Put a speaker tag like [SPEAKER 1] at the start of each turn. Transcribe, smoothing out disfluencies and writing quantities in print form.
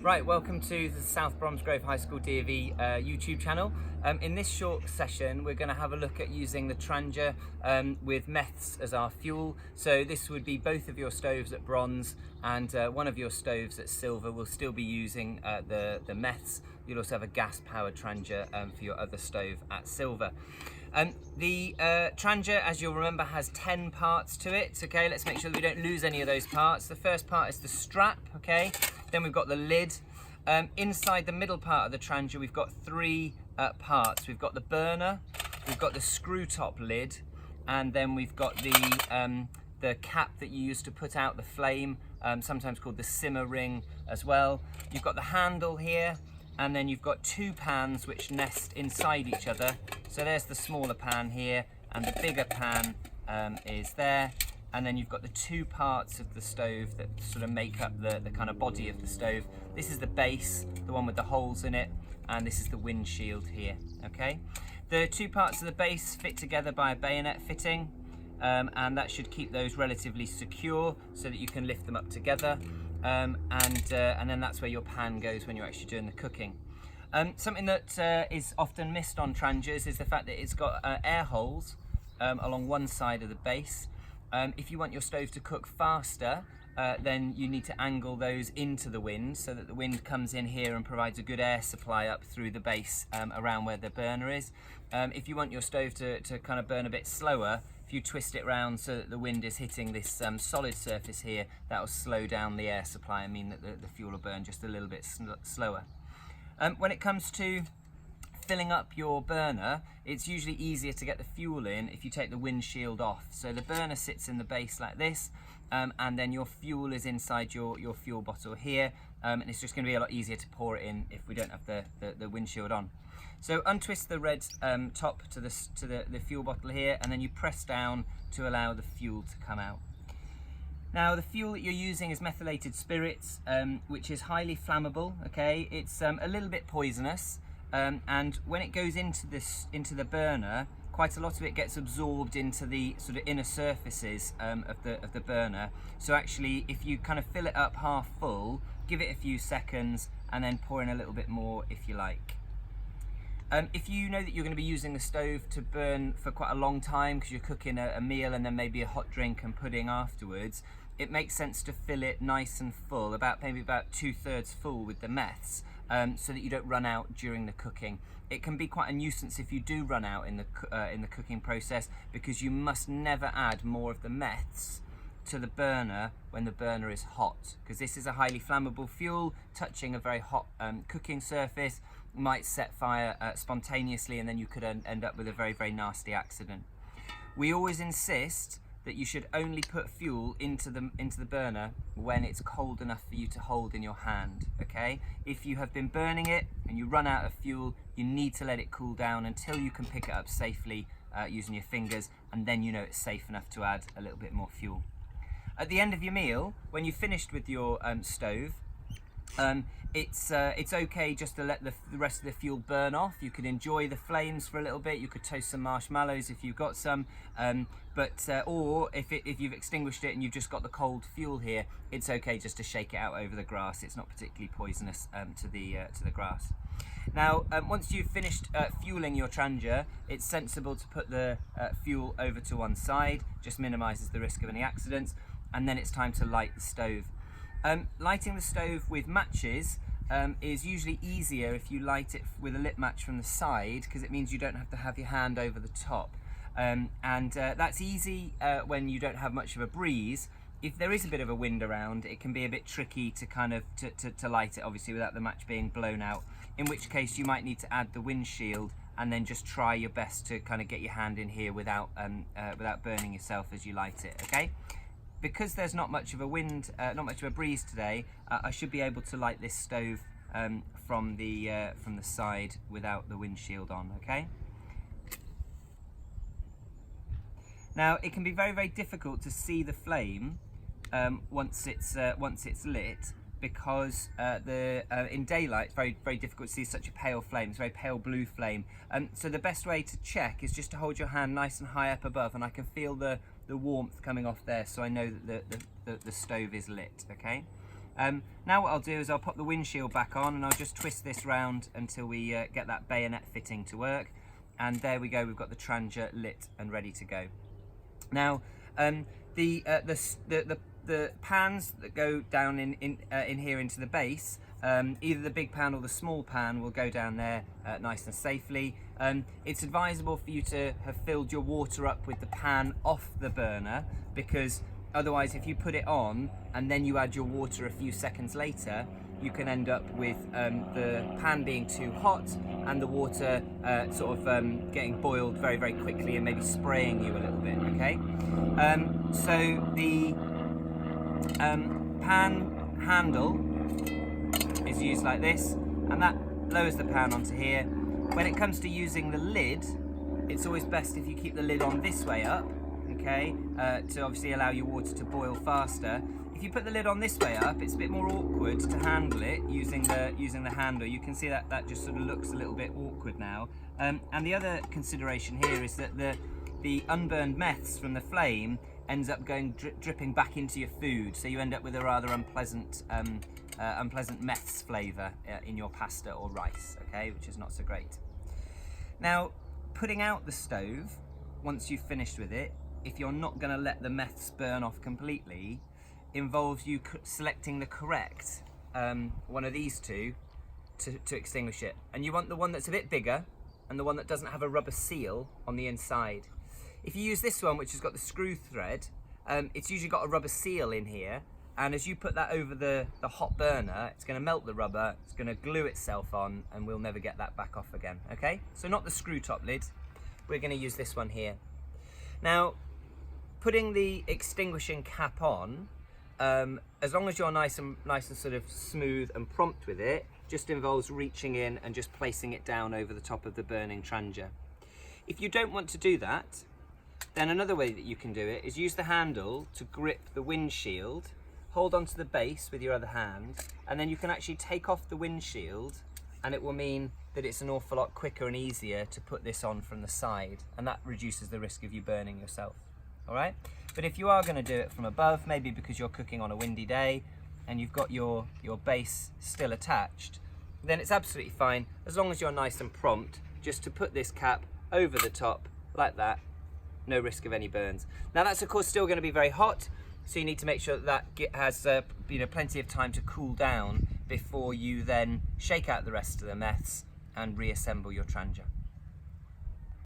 [SPEAKER 1] Right, welcome to the South Bromsgrove High School DofE YouTube channel. In this short session, we're going to have a look at using the Trangia with meths as our fuel. So this would be both of your stoves at bronze and one of your stoves at silver. We'll still be using the meths. You'll also have a gas-powered Trangia for your other stove at silver. The Trangia, as you'll remember, has 10 parts to it. Okay, let's make sure that we don't lose any of those parts. The first part is the strap, okay? Then we've got the lid. Inside the middle part of the Trangia, we've got three parts. We've got the burner, we've got the screw top lid, and then we've got the cap that you use to put out the flame, sometimes called the simmer ring as well. You've got the handle here, and then you've got two pans which nest inside each other. So there's the smaller pan here, and the bigger pan is there. And then you've got the two parts of the stove that sort of make up the kind of body of the stove. This is the base, the one with the holes in it, and this is the windshield here, okay? The two parts of the base fit together by a bayonet fitting, and that should keep those relatively secure so that you can lift them up together. And then that's where your pan goes when you're actually doing the cooking. Something that is often missed on Trangias is the fact that it's got air holes along one side of the base. If you want your stove to cook faster, then you need to angle those into the wind so that the wind comes in here and provides a good air supply up through the base around where the burner is. If you want your stove to kind of burn a bit slower, if you twist it round so that the wind is hitting this solid surface here, that will slow down the air supply and mean that the fuel will burn just a little bit slower. When it comes to filling up your burner, it's usually easier to get the fuel in if you take the windshield off. So the burner sits in the base like this, and then your fuel is inside your fuel bottle here, and it's just going to be a lot easier to pour it in if we don't have the windshield on. So untwist the red top to the fuel bottle here, and then you press down to allow the fuel to come out. Now the fuel that you're using is methylated spirits, which is highly flammable. Okay, it's a little bit poisonous. And when it goes into the burner, quite a lot of it gets absorbed into the sort of inner surfaces of the burner. So actually, if you kind of fill it up half full, give it a few seconds, and then pour in a little bit more if you like. If you know that you're going to be using the stove to burn for quite a long time because you're cooking a meal and then maybe a hot drink and pudding afterwards, it makes sense to fill it nice and full, maybe about 2/3 full with the meths. So that you don't run out during the cooking. It can be quite a nuisance if you do run out in the cooking process, because you must never add more of the meths to the burner when the burner is hot, because this is a highly flammable fuel. Touching a very hot cooking surface might set fire spontaneously, and then you could end up with a very, very nasty accident. We always insist that you should only put fuel into the burner when it's cold enough for you to hold in your hand, okay? If you have been burning it and you run out of fuel, you need to let it cool down until you can pick it up safely using your fingers, and then you know it's safe enough to add a little bit more fuel. At the end of your meal, when you've finished with your stove, it's okay just to let the rest of the fuel burn off. You could enjoy the flames for a little bit. You could toast some marshmallows if you've got some, or if you've extinguished it and you've just got the cold fuel here, it's okay just to shake it out over the grass. It's not particularly poisonous to the grass. Now, once you've finished fueling your Trangia, it's sensible to put the fuel over to one side. Just minimises the risk of any accidents, and then it's time to light the stove. Lighting the stove with matches is usually easier if you light it with a lit match from the side, because it means you don't have to have your hand over the top. That's easy when you don't have much of a breeze. If there is a bit of a wind around, it can be a bit tricky to kind of to light it, obviously, without the match being blown out, in which case you might need to add the windshield and then just try your best to kind of get your hand in here without burning yourself as you light it, okay? Because there's not much of a wind, not much of a breeze today, I should be able to light this stove from the side without the windshield on, okay? Now, it can be very, very difficult to see the flame once it's lit, because in daylight it's very, very difficult to see such a pale flame. It's a very pale blue flame. So the best way to check is just to hold your hand nice and high up above, and I can feel the warmth coming off there, so I know that the stove is lit, okay? Now what I'll do is I'll pop the windshield back on, and I'll just twist this round until we get that bayonet fitting to work. And there we go, we've got the Trangia lit and ready to go. Now, the pans that go down in here into the base, either the big pan or the small pan will go down there nice and safely. It's advisable for you to have filled your water up with the pan off the burner, because otherwise if you put it on and then you add your water a few seconds later, you can end up with the pan being too hot and the water getting boiled very, very quickly and maybe spraying you a little bit, okay? So the pan handle is used like this, and that lowers the pan onto here. When it comes to using the lid, it's always best if you keep the lid on this way up, okay, to obviously allow your water to boil faster. If you put the lid on this way up, it's a bit more awkward to handle it using the handle. You can see that just sort of looks a little bit awkward now. And the other consideration here is that the unburned meths from the flame ends up going dripping back into your food, so you end up with a rather unpleasant meths flavour in your pasta or rice, okay, which is not so great. Now, putting out the stove once you've finished with it, if you're not going to let the meths burn off completely, involves you selecting the correct one of these two to extinguish it. And you want the one that's a bit bigger and the one that doesn't have a rubber seal on the inside. If you use this one, which has got the screw thread, it's usually got a rubber seal in here, and as you put that over the hot burner, it's going to melt the rubber, it's going to glue itself on, and we'll never get that back off again, okay? So not the screw top lid, we're going to use this one here. Now, putting the extinguishing cap on, as long as you're nice and sort of smooth and prompt with it, just involves reaching in and just placing it down over the top of the burning Trangia. If you don't want to do that, then another way that you can do it is use the handle to grip the windshield, hold onto the base with your other hand, and then you can actually take off the windshield, and it will mean that it's an awful lot quicker and easier to put this on from the side, and that reduces the risk of you burning yourself. All right? But if you are going to do it from above, maybe because you're cooking on a windy day and you've got your base still attached, then it's absolutely fine, as long as you're nice and prompt, just to put this cap over the top like that. No risk of any burns. Now that's of course still going to be very hot, so you need to make sure that has plenty of time to cool down before you then shake out the rest of the meths and reassemble your Trangia.